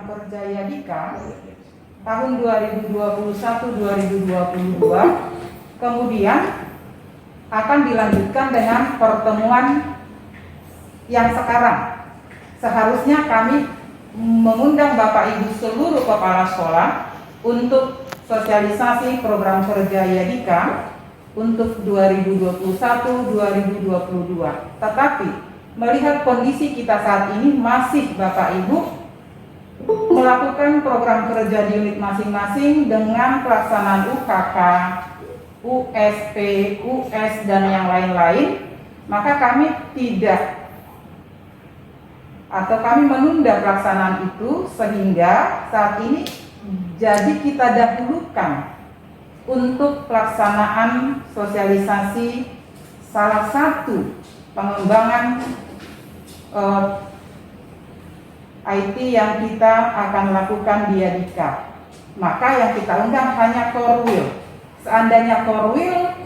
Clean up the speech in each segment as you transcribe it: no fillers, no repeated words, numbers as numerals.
program kerja Yadika tahun 2021-2022, kemudian akan dilanjutkan dengan pertemuan yang sekarang. Seharusnya kami mengundang Bapak Ibu seluruh kepala sekolah untuk sosialisasi program kerja Yadika untuk 2021-2022. Tetapi melihat kondisi kita saat ini, masih Bapak Ibu melakukan program kerja di unit masing-masing dengan pelaksanaan UKK, USP, US, dan yang lain-lain, maka kami menunda pelaksanaan itu, sehingga saat ini jadi kita dahulukan untuk pelaksanaan sosialisasi salah satu pengembangan IT yang kita akan lakukan di Yadika. Maka yang kita undang hanya Korwil. Seandainya Korwil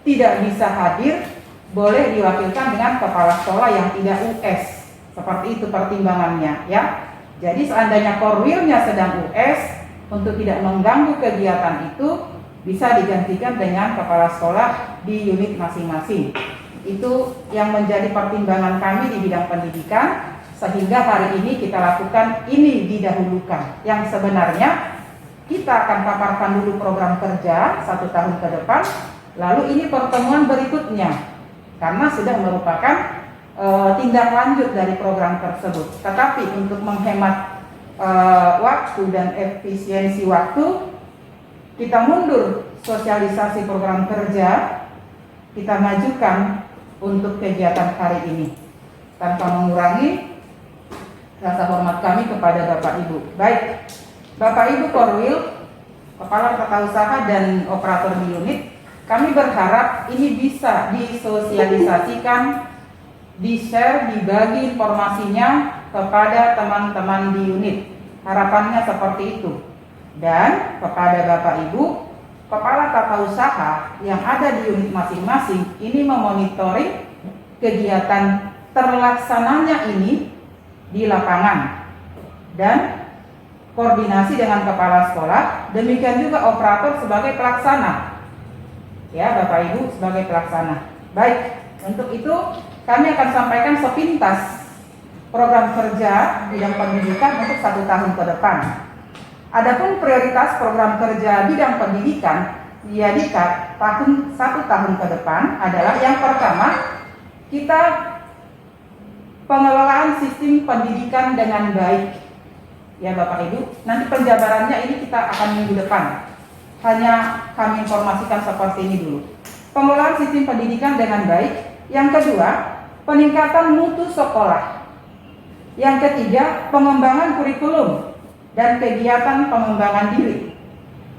tidak bisa hadir, boleh diwakilkan dengan kepala sekolah yang tidak US. Seperti itu pertimbangannya, ya. Jadi seandainya Korwilnya sedang US, untuk tidak mengganggu kegiatan itu, bisa digantikan dengan kepala sekolah di unit masing-masing. Itu yang menjadi pertimbangan kami di bidang pendidikan, sehingga hari ini kita lakukan ini didahulukan. Yang sebenarnya kita akan paparkan dulu program kerja 1 tahun ke depan, lalu ini pertemuan berikutnya, karena sudah merupakan tindak lanjut dari program tersebut. Tetapi untuk menghemat waktu dan efisiensi waktu, kita mundur sosialisasi program kerja, kita majukan untuk kegiatan hari ini tanpa mengurangi rasa hormat kami kepada Bapak Ibu. Baik, Bapak Ibu Korwil, Kepala Tata Usaha dan Operator di unit, kami berharap ini bisa disosialisasikan, di-share, dibagi informasinya kepada teman-teman di unit. Harapannya seperti itu. Dan kepada Bapak Ibu Kepala Tata Usaha yang ada di unit masing-masing, ini memonitoring kegiatan terlaksananya ini di lapangan dan koordinasi dengan kepala sekolah, demikian juga operator sebagai pelaksana, ya Bapak Ibu sebagai pelaksana. Baik, untuk itu kami akan sampaikan sepintas program kerja bidang pendidikan untuk 1 tahun ke depan. Adapun prioritas program kerja bidang pendidikan di Yadika tahun 1 tahun ke depan adalah yang pertama, kita pengelolaan sistem pendidikan dengan baik. Ya Bapak Ibu, nanti penjabarannya ini kita akan minggu depan. Hanya kami informasikan seperti ini dulu. Pengelolaan sistem pendidikan dengan baik. Yang kedua, peningkatan mutu sekolah. Yang ketiga, pengembangan kurikulum dan kegiatan pengembangan diri.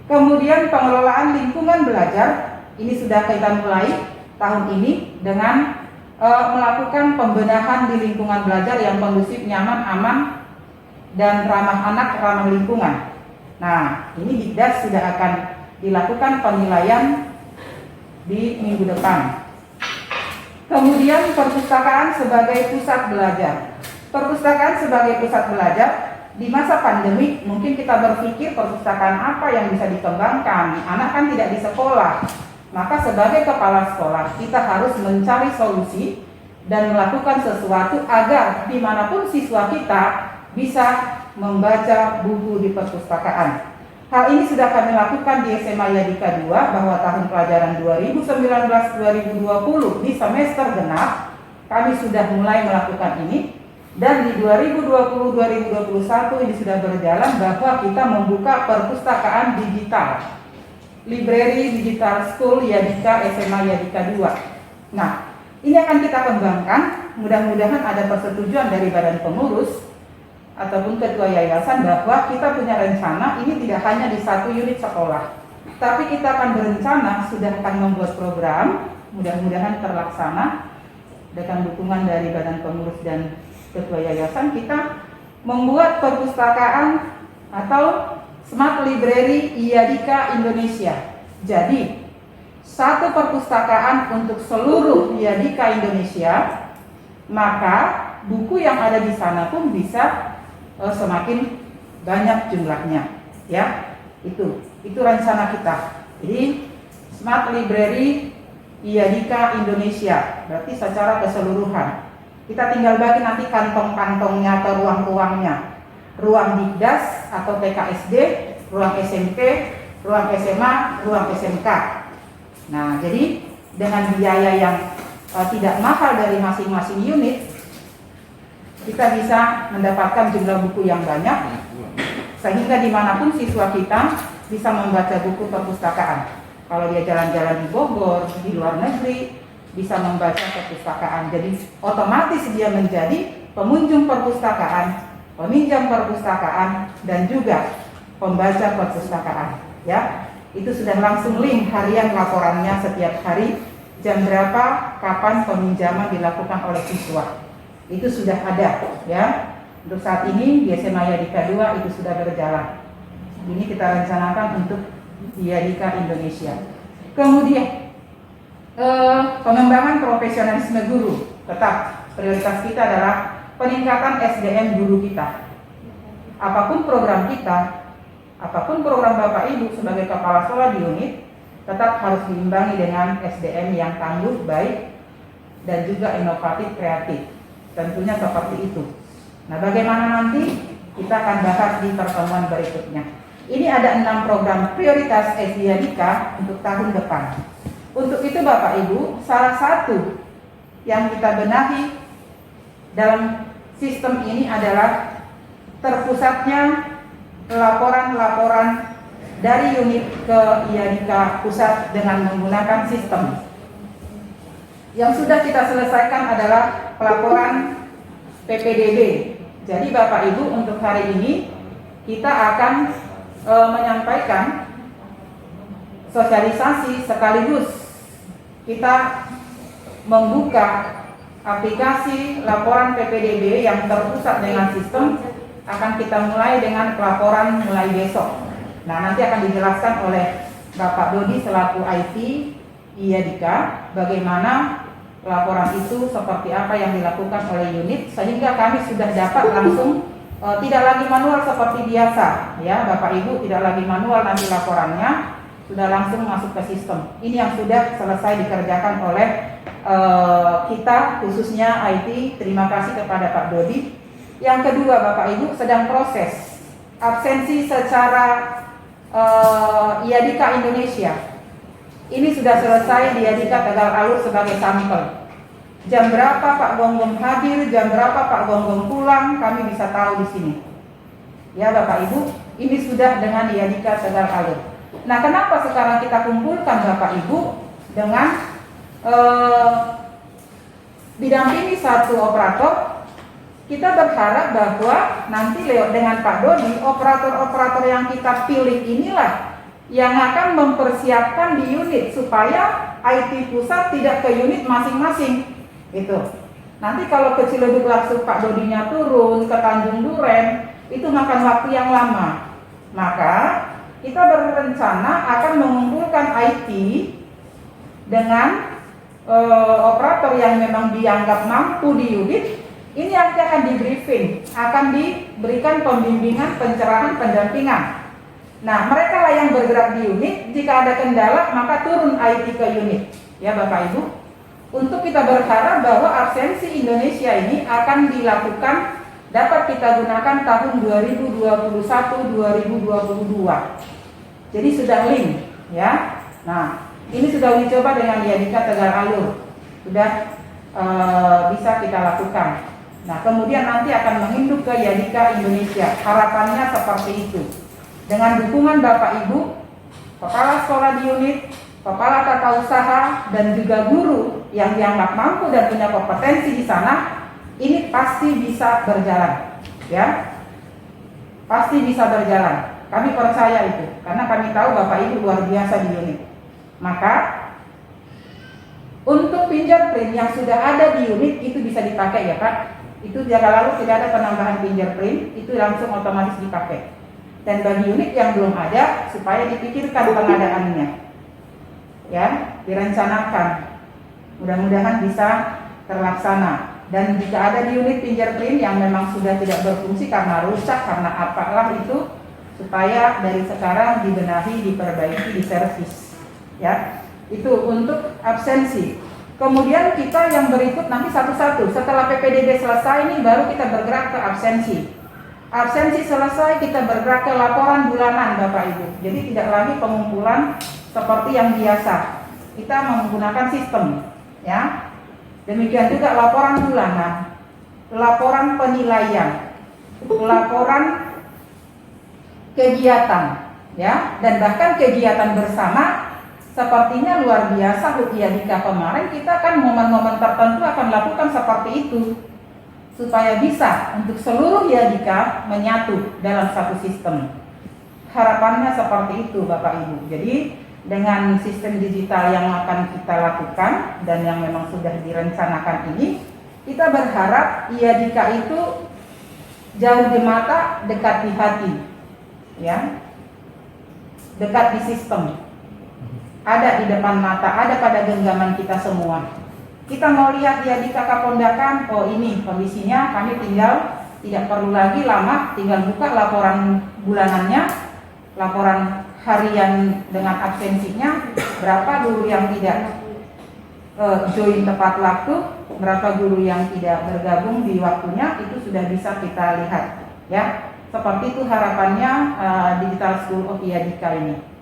Kemudian pengelolaan lingkungan belajar, ini sudah kita mulai tahun ini dengan melakukan pembenahan di lingkungan belajar yang kondusif, nyaman, aman, dan ramah anak, ramah lingkungan. Nah, ini Dikdas sudah akan dilakukan penilaian di minggu depan. Kemudian perpustakaan sebagai pusat belajar. Perpustakaan sebagai pusat belajar, di masa pandemi mungkin kita berpikir perpustakaan apa yang bisa dikembangkan. Anak kan tidak di sekolah. Maka sebagai kepala sekolah kita harus mencari solusi dan melakukan sesuatu agar dimanapun siswa kita bisa membaca buku di perpustakaan. Hal ini sudah kami lakukan di SMA Yadika 2, bahwa tahun pelajaran 2019-2020 di semester genap kami sudah mulai melakukan ini. Dan di 2020-2021 ini sudah berjalan bahwa kita membuka perpustakaan digital, Library Digital School Yadika SMA Yadika 2. Nah, ini akan kita kembangkan. Mudah-mudahan ada persetujuan dari badan pengurus ataupun ketua yayasan bahwa kita punya rencana ini tidak hanya di 1 unit sekolah, tapi kita akan berencana sudah akan membuat program, mudah-mudahan terlaksana dengan dukungan dari badan pengurus dan ketua yayasan. Kita membuat perpustakaan atau Smart Library Yadika Indonesia. Jadi, 1 perpustakaan untuk seluruh Yadika Indonesia, maka buku yang ada di sana pun bisa semakin banyak jumlahnya, ya. Itu rencana kita. Jadi Smart Library IADIKA Indonesia, berarti secara keseluruhan. Kita tinggal bagi nanti kantong-kantongnya atau ruang-ruangnya. Ruang Dikdas atau TKSD, ruang SMP, ruang SMA, ruang SMK. Nah, jadi dengan biaya yang tidak mahal dari masing-masing unit, kita bisa mendapatkan jumlah buku yang banyak, sehingga dimanapun siswa kita bisa membaca buku perpustakaan. Kalau dia jalan-jalan di Bogor, di luar negeri, bisa membaca perpustakaan. Jadi otomatis dia menjadi pengunjung perpustakaan, peminjam perpustakaan, dan juga pembaca perpustakaan. Ya, itu sudah langsung link harian laporannya setiap hari, jam berapa, kapan peminjaman dilakukan oleh siswa. Itu sudah ada, ya. Untuk saat ini di SMA IADIKA 2 itu sudah berjalan. Ini kita rencanakan untuk IADIKA Indonesia. Kemudian pengembangan profesionalisme guru, tetap prioritas kita adalah peningkatan SDM guru kita. Apapun program kita, apapun program Bapak Ibu sebagai kepala sekolah di unit, tetap harus diimbangi dengan SDM yang tangguh, baik, dan juga inovatif, kreatif. Tentunya seperti itu. Nah, bagaimana nanti kita akan bahas di pertemuan berikutnya. Ini ada 6 program prioritas IADIKA untuk tahun depan. Untuk itu Bapak Ibu, salah satu yang kita benahi dalam sistem ini adalah terpusatnya laporan-laporan dari unit ke IADIKA pusat dengan menggunakan sistem. Yang sudah kita selesaikan adalah pelaporan PPDB. Jadi Bapak Ibu, untuk hari ini kita akan menyampaikan sosialisasi sekaligus kita membuka aplikasi laporan PPDB yang terpusat dengan sistem. Akan kita mulai dengan pelaporan mulai besok. Nah, nanti akan dijelaskan oleh Bapak Dodi selaku IT IADIKA bagaimana laporan itu, seperti apa yang dilakukan oleh unit, sehingga kami sudah dapat langsung tidak lagi manual seperti biasa, ya Bapak Ibu, tidak lagi manual nanti laporannya, sudah langsung masuk ke sistem. Ini yang sudah selesai dikerjakan oleh kita, khususnya IT. Terima kasih kepada Pak Dodi. Yang kedua, Bapak Ibu sedang proses absensi secara IADIKA Indonesia. Ini sudah selesai di IADIKA Tegal Alur sebagai sampel. Jam berapa Pak Gonggong hadir, jam berapa Pak Gonggong pulang, kami bisa tahu di sini. Ya Bapak Ibu, ini sudah dengan IADIKA Tegal Alur. Nah, kenapa sekarang kita kumpulkan Bapak Ibu dengan didampingi satu operator? Kita berharap bahwa nanti dengan Pak Dodi, operator-operator yang kita pilih inilah yang akan mempersiapkan di unit supaya IT pusat tidak ke unit masing-masing. Itu. Nanti kalau ke Ciledug langsung Pak Dodinya turun ke Tanjung Duren, itu makan waktu yang lama. Maka kita berencana akan mengumpulkan IT dengan operator yang memang dianggap mampu di unit. Ini nanti akan di briefing, akan diberikan pembimbingan, pencerahan, pendampingan. Nah, mereka lah yang bergerak di unit. Jika ada kendala, maka turun IT ke unit. Ya Bapak Ibu, untuk kita berharap bahwa absensi Indonesia ini akan dilakukan, dapat kita gunakan tahun 2021-2022. Jadi sudah link, ya. Nah, ini sudah dicoba dengan IADIKA Tegal Alur, sudah bisa kita lakukan. Nah, kemudian nanti akan menginduk ke IADIKA Indonesia. Harapannya seperti itu. Dengan dukungan Bapak Ibu, kepala sekolah di unit, kepala tata usaha, dan juga guru yang dianggap mampu dan punya kompetensi di sana, ini pasti bisa berjalan. Ya, pasti bisa berjalan. Kami percaya itu, karena kami tahu Bapak Ibu luar biasa di unit. Maka untuk fingerprint yang sudah ada di unit itu bisa dipakai, ya Pak. Itu jika lalu tidak ada penambahan fingerprint, itu langsung otomatis dipakai. Dan bagi unit yang belum ada, supaya dipikirkan pengadaannya, ya, direncanakan. Mudah-mudahan bisa terlaksana. Dan jika ada di unit fingerprint yang memang sudah tidak berfungsi karena rusak, karena apalah itu, supaya dari sekarang dibenahi, diperbaiki, diservis. Ya, itu untuk absensi. Kemudian kita yang berikut nanti satu-satu. Setelah PPDB selesai ini baru kita bergerak ke absensi. Absensi selesai kita bergerak ke laporan bulanan Bapak Ibu. Jadi tidak lagi pengumpulan seperti yang biasa. Kita menggunakan sistem, ya. Demikian juga laporan bulanan, laporan penilaian, laporan kegiatan, ya, dan bahkan kegiatan bersama. Sepertinya luar biasa Bu Yadika kemarin, kita kan momen-momen tertentu akan lakukan seperti itu supaya bisa untuk seluruh Yadika menyatu dalam satu sistem. Harapannya seperti itu Bapak Ibu. Jadi dengan sistem digital yang akan kita lakukan dan yang memang sudah direncanakan ini, kita berharap Yadika itu jauh di mata, dekat di hati, ya, dekat di sistem. Ada di depan mata, ada pada genggaman kita semua. Kita mau lihat Yadika Kapondakan, oh ini kondisinya, kami tinggal tidak perlu lagi lama, tinggal buka laporan bulanannya, laporan harian dengan absensinya, berapa guru yang tidak join tepat waktu, berapa guru yang tidak bergabung di waktunya, itu sudah bisa kita lihat, ya. Seperti itu harapannya Digital School of Yadika ini.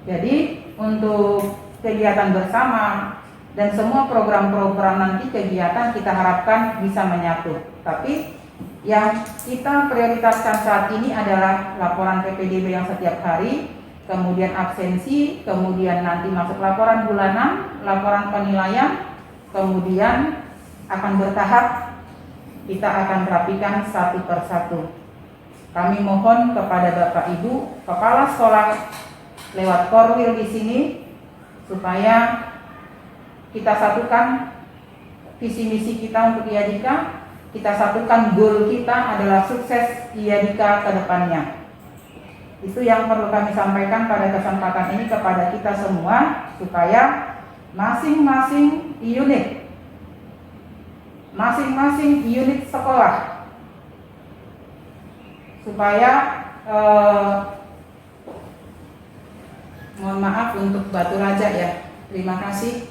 Jadi untuk kegiatan bersama dan semua program-program nanti kegiatan kita harapkan bisa menyatu. Tapi yang kita prioritaskan saat ini adalah laporan PPDB yang setiap hari, kemudian absensi, kemudian nanti masuk laporan bulanan, laporan penilaian, kemudian akan bertahap kita akan rapikan satu persatu. Kami mohon kepada Bapak Ibu kepala sekolah lewat Korwil di sini supaya kita satukan visi misi kita untuk Yadika, kita satukan goal kita adalah sukses Yadika ke depannya. Itu yang perlu kami sampaikan pada kesempatan ini kepada kita semua supaya masing-masing unit sekolah supaya mohon maaf untuk Batu Raja ya, terima kasih.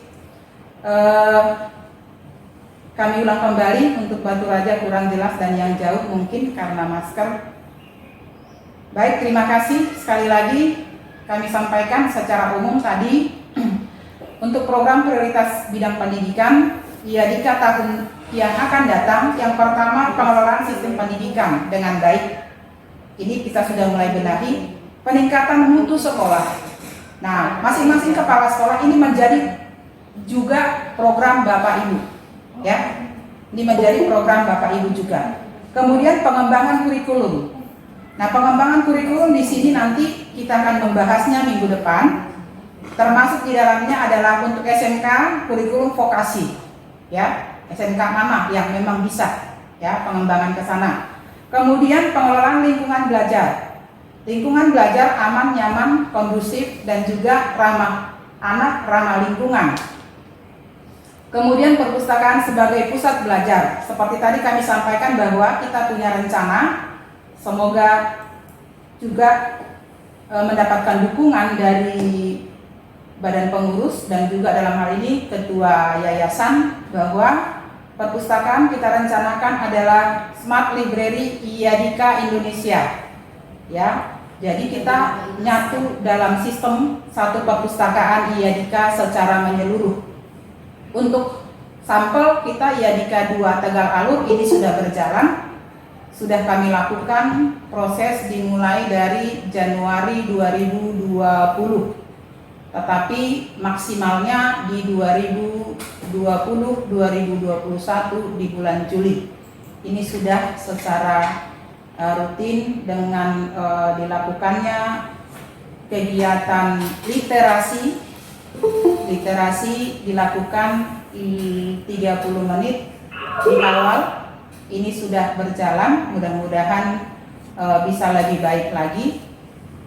Kami ulang kembali untuk Batu Raja kurang jelas dan yang jauh mungkin karena masker. Baik, terima kasih sekali lagi kami sampaikan secara umum tadi untuk program prioritas bidang pendidikan Yadika tahun yang akan datang. Yang pertama, pengelolaan sistem pendidikan dengan baik. Ini kita sudah mulai benahi. Peningkatan mutu sekolah. Nah, masing-masing kepala sekolah ini menjadi juga program Bapak Ibu, ya. Ini menjadi program Bapak Ibu juga. Kemudian pengembangan kurikulum. Nah, pengembangan kurikulum di sini nanti kita akan membahasnya minggu depan. Termasuk di dalamnya adalah untuk SMK kurikulum vokasi, ya. SMK mana yang memang bisa, ya, pengembangan ke sana. Kemudian pengelolaan lingkungan belajar. Lingkungan belajar aman, nyaman, kondusif, dan juga ramah anak, ramah lingkungan. Kemudian perpustakaan sebagai pusat belajar. Seperti tadi kami sampaikan bahwa kita punya rencana, semoga juga mendapatkan dukungan dari badan pengurus dan juga dalam hal ini ketua yayasan, bahwa perpustakaan kita rencanakan adalah Smart Library Yadika Indonesia, ya. Jadi kita nyatu dalam sistem satu perpustakaan Yadika secara menyeluruh. Untuk sampel kita Yadika 2 Tegal Alur ini sudah berjalan, sudah kami lakukan proses dimulai dari Januari 2020, tetapi maksimalnya di 2020-2021 di bulan Juli. Ini sudah secara rutin dengan dilakukannya kegiatan literasi dilakukan 30 menit di awal. Ini sudah berjalan, mudah-mudahan bisa lebih baik lagi.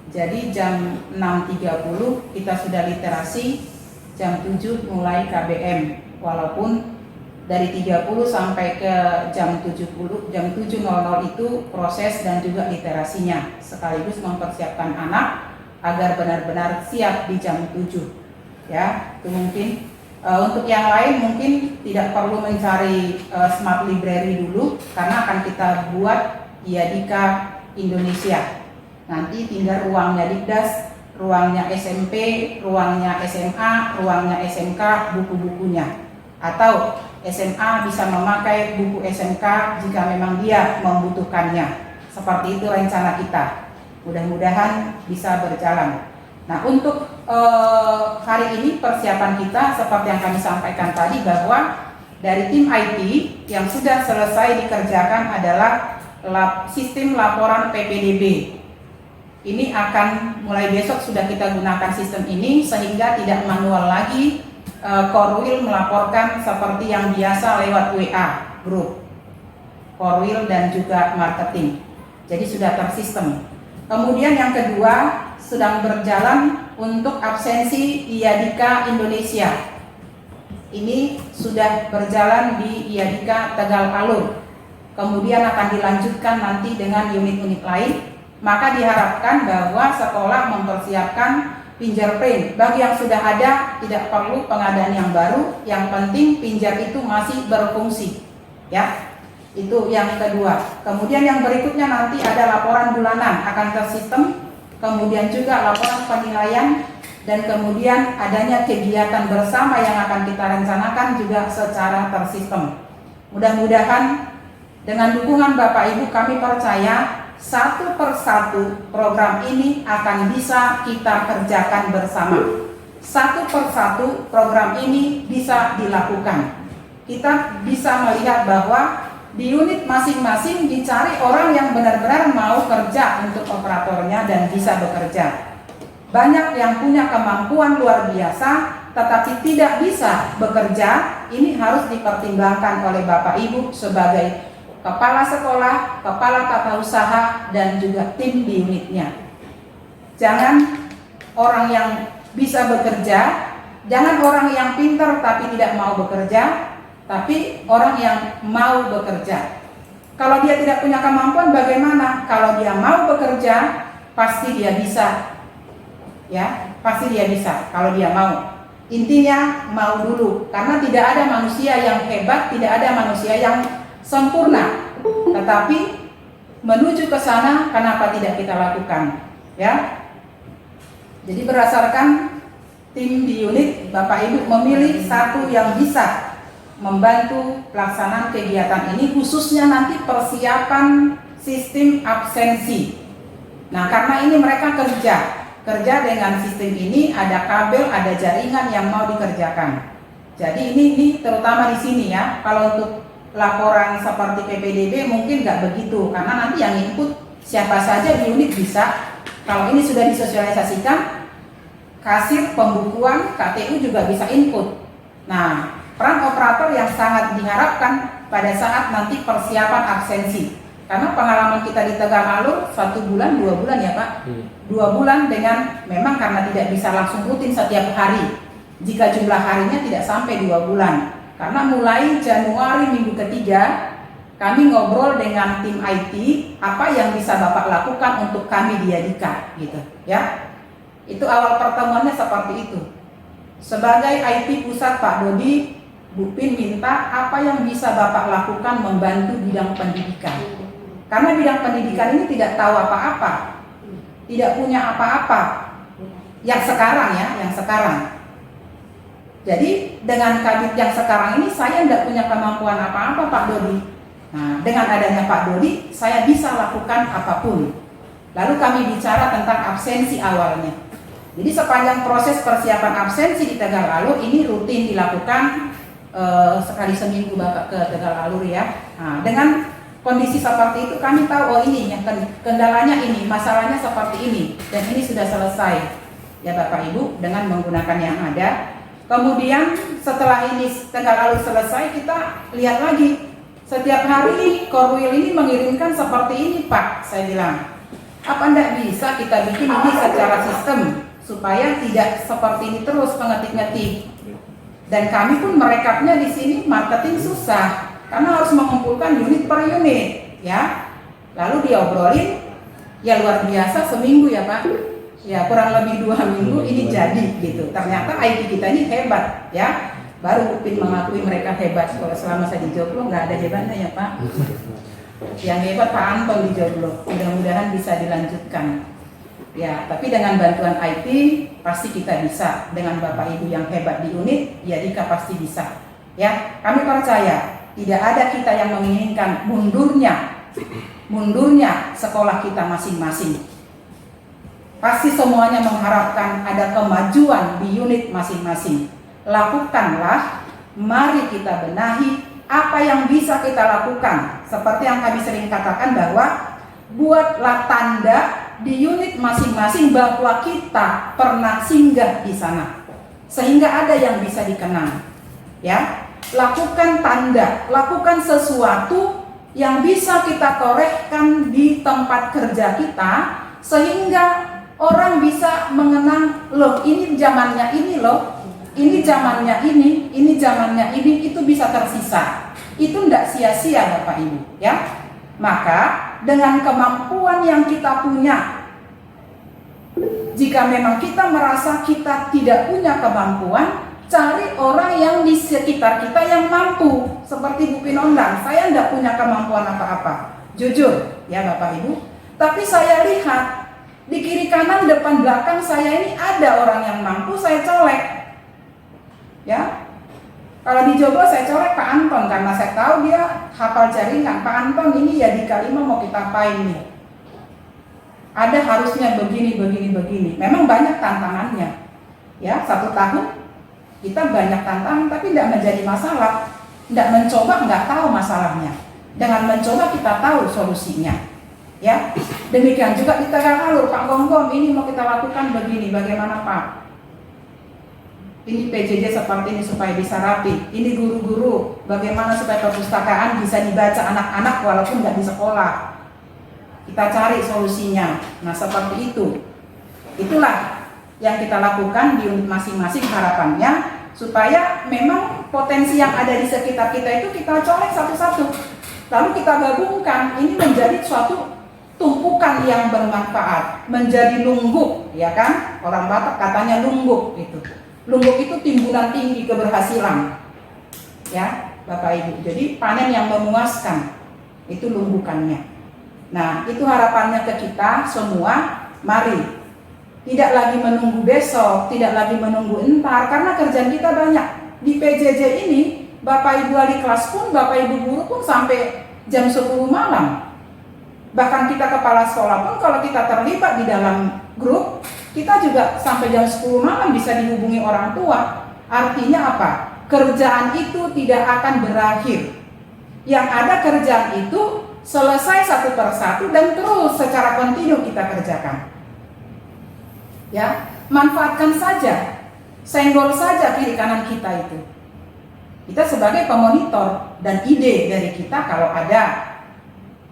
Jadi jam 6.30 kita sudah literasi, jam 7 mulai KBM. Walaupun dari 30 sampai ke jam 70, jam 7.00 itu proses dan juga literasinya, sekaligus mempersiapkan anak agar benar-benar siap di jam 7. Ya, itu mungkin. Untuk yang lain mungkin tidak perlu mencari Smart Library dulu, karena akan kita buat IADIKA Indonesia. Nanti tinggal ruangnya Dikdas, ruangnya SMP, ruangnya SMA, ruangnya SMK, buku-bukunya. Atau SMA bisa memakai buku SMK jika memang dia membutuhkannya. Seperti itu rencana kita. Mudah-mudahan bisa berjalan. Nah, untuk hari ini persiapan kita seperti yang kami sampaikan tadi, bahwa dari tim IT yang sudah selesai dikerjakan adalah sistem laporan PPDB. Ini akan mulai besok sudah kita gunakan sistem ini, sehingga tidak manual lagi Korwil melaporkan seperti yang biasa lewat WA grup Korwil dan juga marketing. Jadi sudah tersistem. Kemudian yang kedua, sedang berjalan untuk absensi IADIKA Indonesia. Ini sudah berjalan di IADIKA Tegal Alur. Kemudian akan dilanjutkan nanti dengan unit-unit lain. Maka diharapkan bahwa sekolah mempersiapkan fingerprint. Bagi yang sudah ada, tidak perlu pengadaan yang baru. Yang penting pinjar itu masih berfungsi. Ya, itu yang kedua. Kemudian yang berikutnya nanti ada laporan bulanan akan tersistem. Kemudian juga laporan penilaian, dan kemudian adanya kegiatan bersama yang akan kita rencanakan juga secara tersistem. Mudah-mudahan dengan dukungan Bapak Ibu, kami percaya satu persatu program ini akan bisa kita kerjakan bersama. Satu persatu program ini bisa dilakukan. Kita bisa melihat bahwa di unit masing-masing dicari orang yang benar-benar mau kerja untuk operatornya dan bisa bekerja. Banyak yang punya kemampuan luar biasa tetapi tidak bisa bekerja. Ini harus dipertimbangkan oleh Bapak Ibu sebagai kepala sekolah, kepala tata usaha, dan juga tim di unitnya. Jangan orang yang bisa bekerja, jangan orang yang pintar tapi tidak mau bekerja, tapi orang yang mau bekerja. Kalau dia tidak punya kemampuan bagaimana? Kalau dia mau bekerja, pasti dia bisa. Ya, pasti dia bisa kalau dia mau. Intinya mau dulu, karena tidak ada manusia yang hebat, tidak ada manusia yang sempurna. Tetapi menuju ke sana, kenapa tidak kita lakukan? Ya. Jadi berdasarkan tim di unit, Bapak Ibu memilih satu yang bisa membantu pelaksanaan kegiatan ini, khususnya nanti persiapan sistem absensi. Nah, karena ini mereka kerja dengan sistem ini, ada kabel, ada jaringan yang mau dikerjakan. Jadi ini terutama di sini ya. Kalau untuk laporan seperti PPDB mungkin nggak begitu, karena nanti yang input siapa saja di unit bisa. Kalau ini sudah disosialisasikan, kasir, pembukuan, KTU juga bisa input. Nah, peran operator yang sangat diharapkan pada saat nanti persiapan absensi. Karena pengalaman kita di Tegal Alur 1 bulan, 2 bulan ya Pak, 2 bulan dengan memang karena tidak bisa langsung rutin setiap hari. Jika jumlah harinya tidak sampai 2 bulan. Karena mulai Januari minggu ketiga, kami ngobrol dengan tim IT, apa yang bisa Bapak lakukan untuk kami di IADIKA gitu ya. Itu awal pertemuannya seperti itu. Sebagai IT pusat Pak Dodi, Bu Pin minta apa yang bisa Bapak lakukan membantu bidang pendidikan. Karena bidang pendidikan ini tidak tahu apa-apa, tidak punya apa-apa. Yang sekarang ya, yang sekarang. Jadi dengan kabit yang sekarang ini saya tidak punya kemampuan apa-apa Pak Dodi. Nah, dengan adanya Pak Dodi, saya bisa lakukan apapun. Lalu kami bicara tentang absensi awalnya. Jadi sepanjang proses persiapan absensi di Tegal Alur ini rutin dilakukan sekali seminggu Bapak ke Tegal Alur ya. Nah, dengan kondisi seperti itu kami tahu, oh ini yang kendalanya ini, masalahnya seperti ini, dan ini sudah selesai ya Bapak Ibu dengan menggunakan yang ada. Kemudian setelah ini Tegal Alur selesai, kita lihat lagi setiap hari Korwil ini mengirimkan seperti ini Pak. Saya bilang, apa enggak bisa kita bikin ini secara sistem supaya tidak seperti ini terus pengetik-ngetik. Dan kami pun merekapnya di sini marketing susah karena harus mengumpulkan unit per unit, ya. Lalu diobrolin, ya luar biasa seminggu ya Pak, ya kurang lebih 2 minggu ini jadi gitu. Ternyata IT kita ini hebat, ya. Baru Upin mengakui mereka hebat. Kalau selama saya di Joglo nggak ada hebatnya ya Pak. Yang hebat Pak Anton di Joglo. Mudah-mudahan bisa dilanjutkan. Ya, tapi dengan bantuan IT pasti kita bisa. Dengan Bapak Ibu yang hebat di unit, ya Dika pasti bisa. Ya, kami percaya tidak ada kita yang menginginkan mundurnya sekolah kita masing-masing. Pasti semuanya mengharapkan ada kemajuan di unit masing-masing. Lakukanlah, mari kita benahi apa yang bisa kita lakukan. Seperti yang kami sering katakan bahwa buatlah tanda di unit masing-masing bahwa kita pernah singgah di sana, sehingga ada yang bisa dikenang. Ya, lakukan tanda, lakukan sesuatu yang bisa kita torehkan di tempat kerja kita, sehingga orang bisa mengenang, loh ini zamannya ini loh, ini zamannya ini zamannya ini, itu bisa tersisa. Itu tidak sia-sia Bapak Ibu, ya. Maka dengan kemampuan yang kita punya, jika memang kita merasa kita tidak punya kemampuan, cari orang yang di sekitar kita yang mampu. Seperti Bu Pinondang, saya tidak punya kemampuan apa-apa, jujur ya Bapak Ibu. Tapi saya lihat di kiri kanan depan belakang saya ini ada orang yang mampu, saya colek. Ya, kalau di Joglo saya colek Pak Anton karena saya tahu dia hafal jaringan. Pak Anton ini ya di Kalima mau kita apain nih? Ada harusnya begini. Memang banyak tantangannya. Ya, 1 tahun kita banyak tantangan tapi tidak menjadi masalah. Tidak mencoba nggak tahu masalahnya. Dengan mencoba kita tahu solusinya. Ya, demikian juga di Tegal Alur, Pak Gonggong ini mau kita lakukan begini, bagaimana Pak? Ini PJJ seperti ini supaya bisa rapi. Ini guru-guru, bagaimana supaya perpustakaan bisa dibaca anak-anak walaupun nggak di sekolah. Kita cari solusinya. Nah seperti itu. Itulah yang kita lakukan di unit masing-masing, harapannya supaya memang potensi yang ada di sekitar kita itu kita colek satu-satu. Lalu kita gabungkan, ini menjadi suatu tumpukan yang bermanfaat, menjadi lungguk, ya kan? Orang Batak katanya lungguk itu. Lungguk itu timbunan tinggi keberhasilan, ya Bapak Ibu. Jadi panen yang memuaskan, itu lumbukannya. Nah itu harapannya ke kita semua. Mari tidak lagi menunggu besok, tidak lagi menunggu entar, karena kerjaan kita banyak. Di PJJ ini Bapak Ibu wali kelas pun, Bapak Ibu guru pun sampai jam 10 malam. Bahkan kita kepala sekolah pun kalau kita terlibat di dalam grup, kita juga sampai jam 10 malam bisa dihubungi orang tua. Artinya apa? Kerjaan itu tidak akan berakhir. Yang ada kerjaan itu selesai satu persatu dan terus secara kontinu kita kerjakan. Ya, manfaatkan saja, senggol saja kiri kanan kita itu. Kita sebagai pemonitor, dan ide dari kita kalau ada,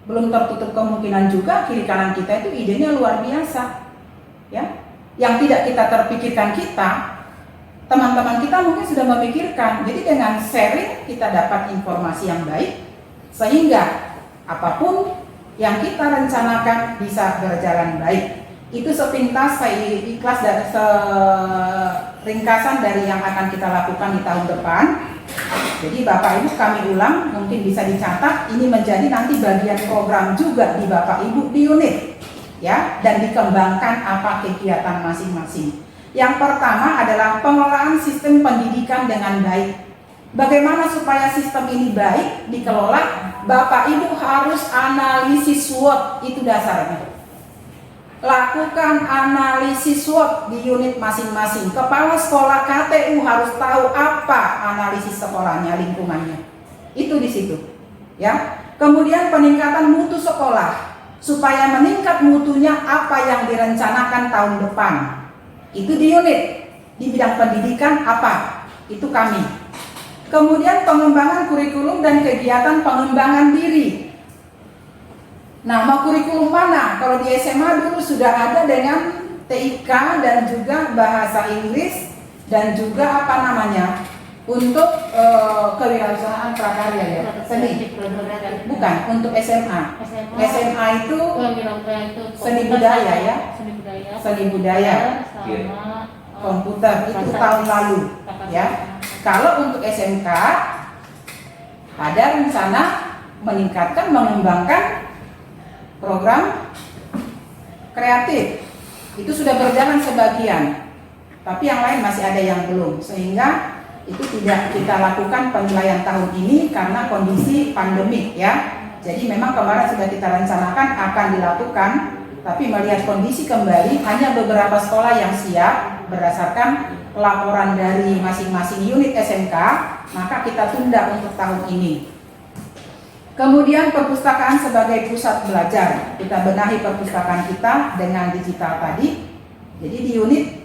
belum tertutup kemungkinan juga kiri kanan kita itu idenya luar biasa. Ya, yang tidak kita terpikirkan kita, teman-teman kita mungkin sudah memikirkan. Jadi dengan sharing kita dapat informasi yang baik, sehingga apapun yang kita rencanakan bisa berjalan baik. Itu sepintas saya ikhlas dan seringkasan dari yang akan kita lakukan di tahun depan. Jadi Bapak Ibu kami ulang, mungkin bisa dicatat, ini menjadi nanti bagian program juga di Bapak Ibu di unit, ya, dan dikembangkan apa kegiatan masing-masing. Yang pertama adalah pengelolaan sistem pendidikan dengan baik. Bagaimana supaya sistem ini baik dikelola? Bapak Ibu harus analisis SWOT, itu dasarnya. Lakukan analisis SWOT di unit masing-masing. Kepala sekolah KTU harus tahu apa analisis sekolahnya, lingkungannya. Itu di situ, ya. Kemudian peningkatan mutu sekolah, supaya meningkat mutunya apa yang direncanakan tahun depan. Itu di unit. Di bidang pendidikan apa? Itu kami. Kemudian pengembangan kurikulum dan kegiatan pengembangan diri. Nah, mau kurikulum mana? Kalau di SMA dulu sudah ada dengan TIK dan juga bahasa Inggris dan juga apa namanya? untuk kewirausahaan prakarya ya, seni. Bukan, untuk SMA. SMA itu seni budaya ya. Seni budaya. sama Komputer itu tahun lalu ya. Kalau untuk SMK ada rencana meningkatkan, mengembangkan program kreatif. Itu sudah berjalan sebagian, tapi yang lain masih ada yang belum, sehingga itu tidak kita lakukan penilaian tahun ini karena kondisi pandemik ya. Jadi memang kemarin sudah kita rencanakan akan dilakukan, tapi melihat kondisi kembali hanya beberapa sekolah yang siap berdasarkan laporan dari masing-masing unit SMK, maka kita tunda untuk tahun ini. Kemudian perpustakaan sebagai pusat belajar, kita benahi perpustakaan kita dengan digital tadi. Jadi di unit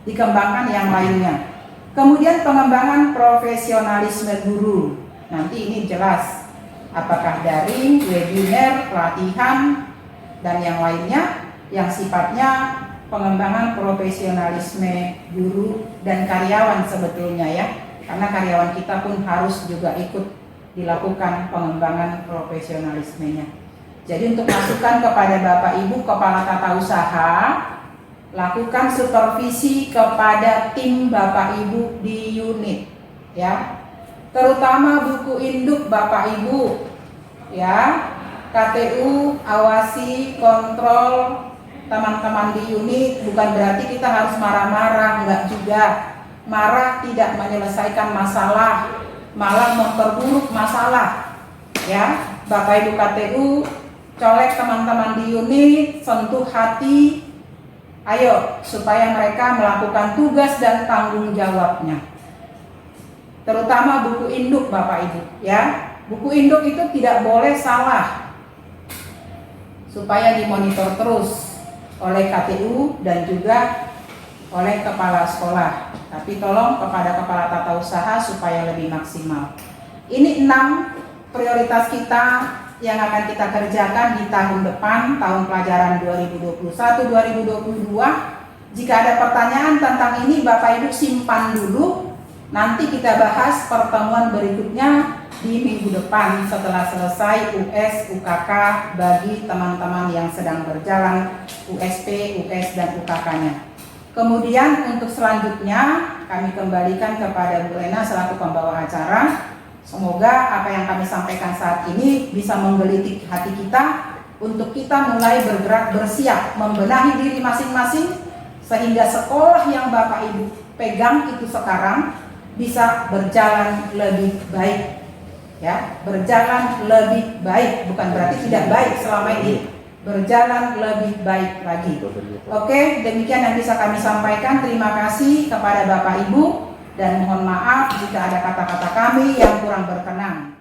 dikembangkan yang lainnya. Kemudian pengembangan profesionalisme guru. Nanti ini jelas apakah daring, webinar, pelatihan, dan yang lainnya yang sifatnya pengembangan profesionalisme guru dan karyawan sebetulnya ya. Karena karyawan kita pun harus juga ikut dilakukan pengembangan profesionalismenya. Jadi untuk masukan kepada Bapak Ibu Kepala Tata Usaha, lakukan supervisi kepada tim Bapak Ibu di unit ya. Terutama buku induk Bapak Ibu ya. KTU awasi, kontrol teman-teman di unit, bukan berarti kita harus marah-marah, enggak juga. Marah tidak menyelesaikan masalah, malah memperburuk masalah ya. Bapak Ibu KTU, colek teman-teman di unit, sentuh hati, ayo supaya mereka melakukan tugas dan tanggung jawabnya. Terutama buku induk Bapak Ibu ya. Buku induk itu tidak boleh salah, supaya dimonitor terus oleh KTU dan juga oleh kepala sekolah. Tapi tolong kepada kepala tata usaha supaya lebih maksimal. Ini 6 prioritas kita yang akan kita kerjakan di tahun depan, tahun pelajaran 2021-2022. Jika ada pertanyaan tentang ini, Bapak Ibu simpan dulu. Nanti kita bahas pertemuan berikutnya di minggu depan setelah selesai US, UKK bagi teman-teman yang sedang berjalan, USP, US, dan UKK-nya. Kemudian untuk selanjutnya kami kembalikan kepada Bu Lena selaku pembawa acara. Semoga apa yang kami sampaikan saat ini bisa menggelitik hati kita untuk kita mulai bergerak bersiap membenahi diri masing-masing sehingga sekolah yang Bapak Ibu pegang itu sekarang bisa berjalan lebih baik ya, berjalan lebih baik, bukan berarti tidak baik selama ini, berjalan lebih baik lagi. Oke, demikian yang bisa kami sampaikan. Terima kasih kepada Bapak Ibu dan mohon maaf jika ada kata-kata kami yang kurang berkenan.